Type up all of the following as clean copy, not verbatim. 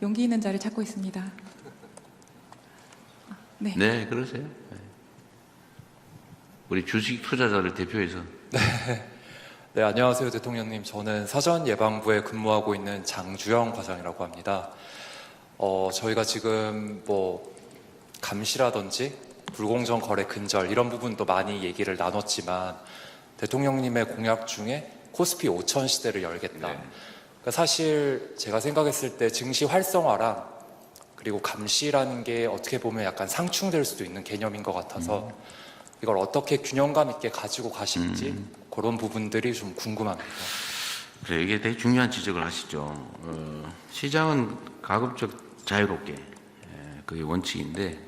용기 있는 자를 찾고 있습니다. 네. 네, 그러세요. 네. 우리 주식 투자자를 대표해서. 네, 안녕하세요, 대통령님. 저는 사전예방부에 근무하고 있는 장주영 과장이라고 합니다. 저희가 지금 감시라든지 불공정 거래 근절 이런 부분도 많이 얘기를 나눴지만 대통령님의 공약 중에 코스피 5000 시대를 열겠다. 네. 그러니까 사실 제가 생각했을 때 증시 활성화랑 그리고 감시라는 게 어떻게 보면 약간 상충될 수도 있는 개념인 것 같아서 이걸 어떻게 균형감 있게 가지고 가실지 그런 부분들이 좀 궁금합니다. 그래, 이게 되게 중요한 지적을 하시죠. 시장은 가급적 자유롭게, 그게 원칙인데,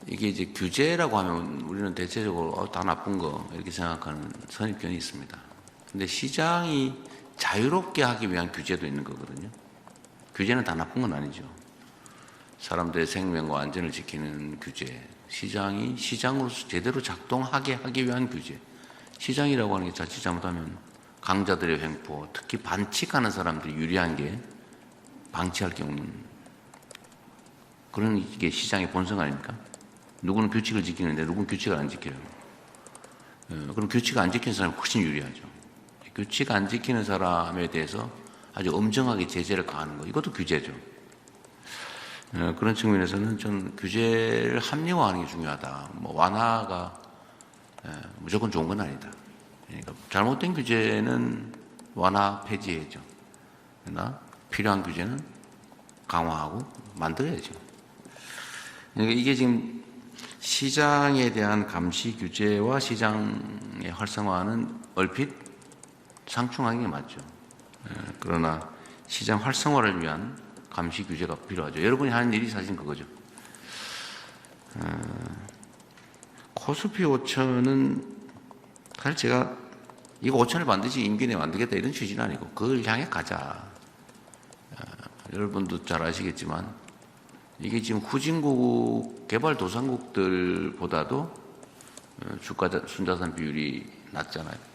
이게 이제 규제라고 하면 우리는 대체적으로 다 나쁜 거, 이렇게 생각하는 선입견이 있습니다. 근데 시장이 자유롭게 하기 위한 규제도 있는 거거든요. 규제는 다 나쁜 건 아니죠. 사람들의 생명과 안전을 지키는 규제, 시장이 시장으로서 제대로 작동하게 하기 위한 규제. 시장이라고 하는 게 자칫 잘못하면 강자들의 횡포, 특히 반칙하는 사람들이 유리한 게 방치할 경우는 그런 게 시장의 본성 아닙니까? 누구는 규칙을 지키는데 누구는 규칙을 안 지켜요. 그럼 규칙 안 지키는 사람이 훨씬 유리하죠. 규칙 안 지키는 사람에 대해서 아주 엄정하게 제재를 가하는 거, 이것도 규제죠. 그런 측면에서는 전 규제를 합리화하는 게 중요하다. 완화가 무조건 좋은 건 아니다. 그러니까 잘못된 규제는 완화 폐지해야죠. 그러나 필요한 규제는 강화하고 만들어야죠. 그러니까 이게 지금 시장에 대한 감시 규제와 시장의 활성화는 얼핏 상충하는 게 맞죠. 그러나 시장 활성화를 위한 감시 규제가 필요하죠. 여러분이 하는 일이 사실 그거죠. 코스피 5000은 사실 제가 이거 5000을 반드시 임기 내에 만들겠다 이런 취지는 아니고 그걸 향해 가자. 여러분도 잘 아시겠지만 이게 지금 후진국 개발도상국들보다도 주가 순자산 비율이 낮잖아요.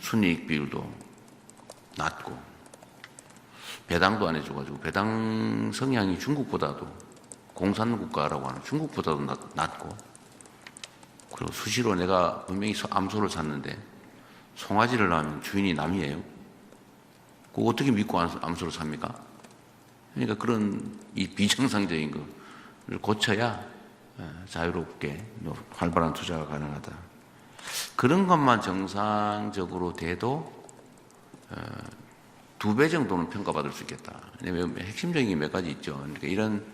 순이익 비율도 낮고 배당도 안 해줘가지고 배당 성향이 중국보다도 공산국가라고 하는 중국보다도 낮고 그리고 수시로 내가 분명히 암소를 샀는데 송아지를 낳으면 주인이 남이에요. 그거 어떻게 믿고 암소를 삽니까? 그러니까 그런 이 비정상적인 거를 고쳐야 자유롭게 활발한 투자가 가능하다. 그런 것만 정상적으로 돼도 2배 정도는 평가받을 수 있겠다. 왜냐하면 핵심적인 게 몇 가지 있죠. 그러니까 이런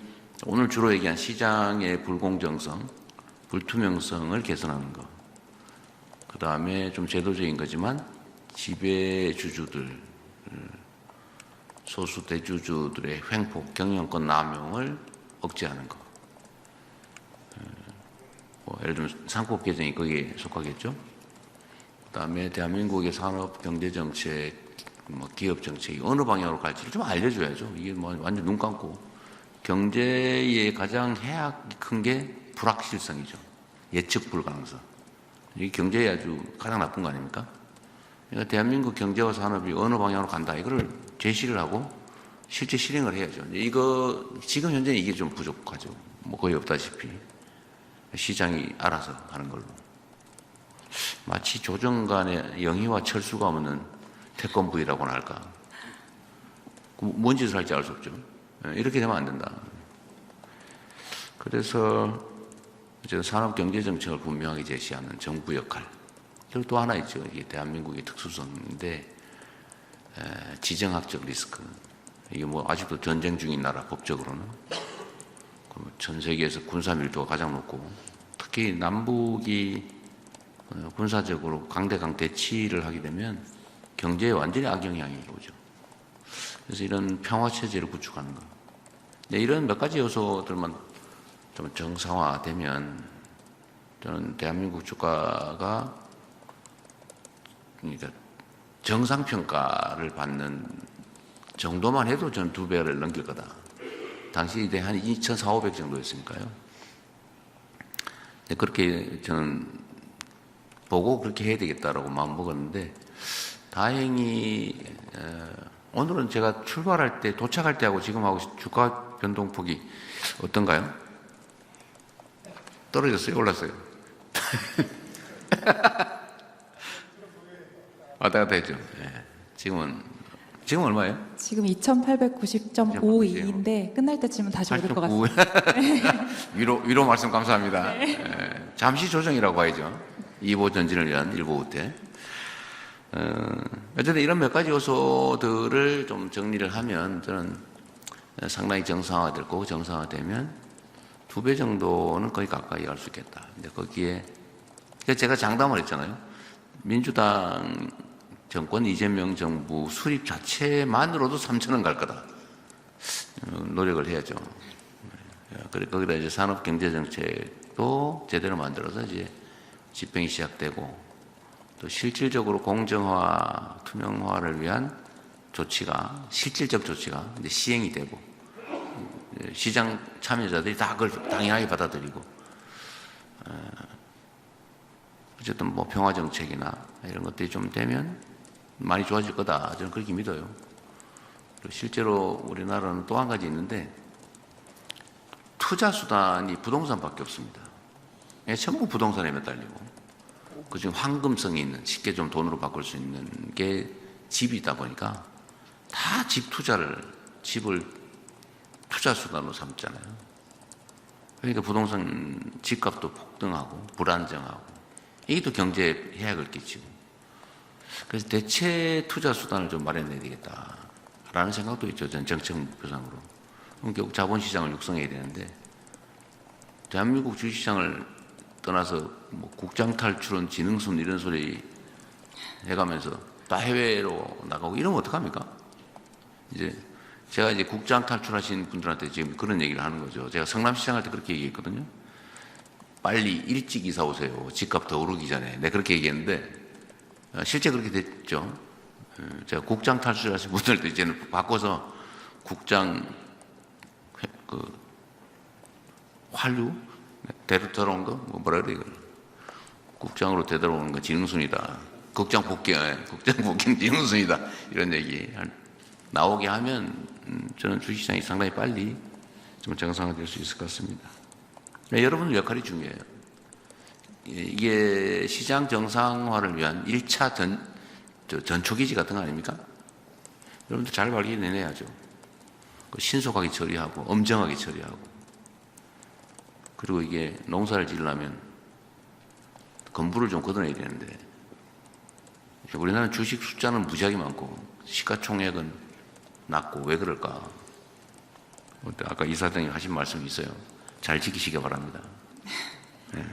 오늘 주로 얘기한 시장의 불공정성, 불투명성을 개선하는 것. 그 다음에 좀 제도적인 거지만 지배주주들, 소수 대주주들의 횡포, 경영권 남용을 억제하는 것. 예를 들면 상법 개정이 거기에 속하겠죠. 그 다음에 대한민국의 산업 경제정책, 기업 정책이 어느 방향으로 갈지를 좀 알려줘야죠. 이게 완전 눈 감고 경제의 가장 해악이 큰 게 불확실성이죠. 예측 불가능성. 이게 경제에 아주 가장 나쁜 거 아닙니까? 그러니까 대한민국 경제와 산업이 어느 방향으로 간다. 이거를 제시를 하고 실제 실행을 해야죠. 이거 지금 현재 이게 좀 부족하죠. 거의 없다시피 시장이 알아서 하는 걸로. 마치 조정간의 영희와 철수가 없는 태권부이라고나 할까. 뭔 짓을 할지 알 수 없죠. 이렇게 되면 안 된다. 그래서 산업경제정책을 분명하게 제시하는 정부 역할. 그리고 또 하나 있죠. 이게 대한민국의 특수성인데 지정학적 리스크. 이게 아직도 전쟁 중인 나라 법적으로는 전 세계에서 군사 밀도가 가장 높고 특히 남북이 군사적으로 강대강 대치를 하게 되면 경제에 완전히 악영향이 오죠. 그래서 이런 평화체제를 구축하는 것. 이런 몇 가지 요소들만 좀 정상화되면 저는 대한민국 주가가 그러니까 정상평가를 받는 정도만 해도 저는 2배를 넘길 거다. 당시 이때 한 2,400, 500 정도였으니까요. 그렇게 저는 보고 그렇게 해야 되겠다라고 마음 먹었는데 다행히 오늘은 제가 출발할 때, 도착할 때하고 지금하고 주가 변동폭이 어떤가요? 떨어졌어요? 올랐어요? 왔다 갔다 했죠. 예. 지금 얼마예요? 지금 2,890.52인데 끝날 때쯤은 다시 오를 것 같습니다. 위로 말씀 감사합니다. 예. 잠시 조정이라고 봐야죠. 2보 전진을 위한 1보 후퇴. 어쨌든 이런 몇 가지 요소들을 좀 정리를 하면 저는 상당히 정상화됐고, 정상화되면 2배 정도는 거의 가까이 갈 수 있겠다. 근데 거기에 제가 장담을 했잖아요. 민주당 정권 이재명 정부 수립 자체만으로도 3천원 갈 거다. 노력을 해야죠. 그래 거기다 이제 산업경제정책도 제대로 만들어서 이제 집행이 시작되고, 또 실질적으로 공정화, 투명화를 위한 조치가, 실질적 조치가 이제 시행이 되고, 시장 참여자들이 다 그걸 당연하게 받아들이고, 어쨌든 뭐 평화정책이나 이런 것들이 좀 되면 많이 좋아질 거다. 저는 그렇게 믿어요. 그리고 실제로 우리나라는 또 한 가지 있는데, 투자 수단이 부동산밖에 없습니다. 전부 부동산에 매달리고, 그중에 황금성이 있는, 쉽게 좀 돈으로 바꿀 수 있는 게 집이다 보니까 다 집을 투자 수단으로 삼잖아요. 그러니까 부동산 집값도 폭등하고 불안정하고, 이게 또 경제에 해악을 끼치고, 그래서 대체 투자 수단을 좀 마련해야 되겠다라는 생각도 있죠. 전 정책 목표상으로. 그럼 결국 자본시장을 육성해야 되는데, 대한민국 주식시장을 떠나서 뭐 국장 탈출은 지능순 이런 소리 해가면서 다 해외로 나가고 이러면 어떡합니까? 제가 이제 국장 탈출하신 분들한테 지금 그런 얘기를 하는 거죠. 제가 성남시장 할 때 그렇게 얘기했거든요. 빨리 일찍 이사 오세요. 집값 더 오르기 전에. 내가 그렇게 얘기했는데, 실제 그렇게 됐죠. 제가 국장 탈출하신 분들도 이제는 바꿔서 국장 환류? 되돌아온 거? 뭐라 그래, 이걸. 국장으로 되돌아오는 건 지능순이다. 국장 복귀는 지능순이다. 이런 얘기 나오게 하면, 저는 주식시장이 상당히 빨리 좀 정상화될 수 있을 것 같습니다. 여러분들 역할이 중요해요. 이게 시장 정상화를 위한 1차 전초기지 같은 거 아닙니까? 여러분들 잘 발견해내야죠. 신속하게 처리하고, 엄정하게 처리하고. 그리고 이게 농사를 지으려면 건부를 좀 걷어내야 되는데, 우리나라는 주식 숫자는 무지하게 많고 시가총액은 낮고, 왜 그럴까? 아까 이사장님 하신 말씀이 있어요. 잘 지키시기 바랍니다. 네.